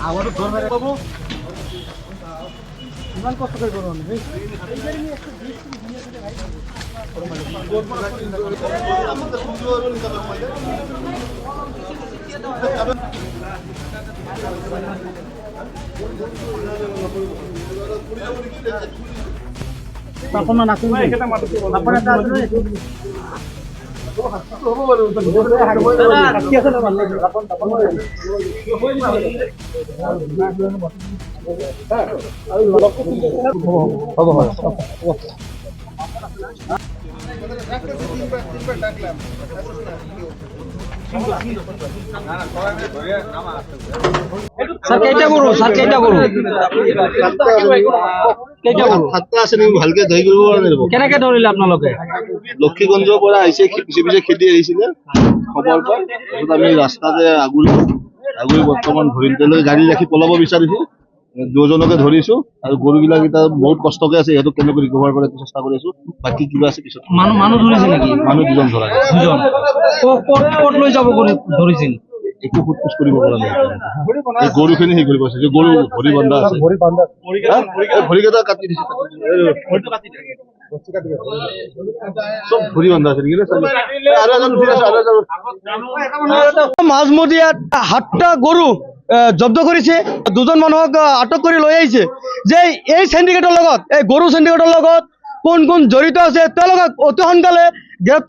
আমারও ধর মেরে বাবু ইমান কষ্ট করে করুন আপনার নাকুন স্যার কেইটা গরু স্যার কেইটা গরু কেইটা গরু সাতটা আছে নেকি ভালকে ধৰি কৰিব পৰা নাই কেনেকে ধৰিলে আপোনালোকে লক্ষীগঞ্জৰ পৰা আহিছে পিছে পিছে খেদি আহিছিলে খবৰ পাই তাৰপিছত আমি ৰাস্তাতে আগুৰি বৰ্তমান ধৰিম তেওঁলোকে গাড়ী ৰাখি পলাব বিচাৰিছো দুজনকে ধৰিছো আৰু গৰুবিলাক এতিয়া বহুত কষ্টকে আছে সিহঁতক কেনেকৈ ৰিকভাৰ কৰাৰ চেষ্টা কৰি আছো বাকী কিবা আছে পিছত মানুহ ধৰিছে নেকি মানুহ দুজন ধৰা দুজন ক'ত লৈ যাব ধৰিছিল একো সোধ কৰিব পৰা নাই এই গৰুখিনি হেৰি কৰিব আছে যে গৰু ভৰি বন্ধা আছে ভৰিকেইটা কাটি দিছে চব ভৰি বন্ধা আছে নেকি আৰু এজন উঠি আছে আৰু এজন মাঝমদিয়াত 7টা গৰু জব্দ কৰেছে দুজন মানুহক আটক কৰে লৈ আহিছে যে এই সিন্ডিকেটৰ লগত এই গৰু সিন্ডিকেটৰ লগত কোন কোন জড়িত আছে তেওঁলোকক অতি সোনকালে গ্ৰেপ্তাৰ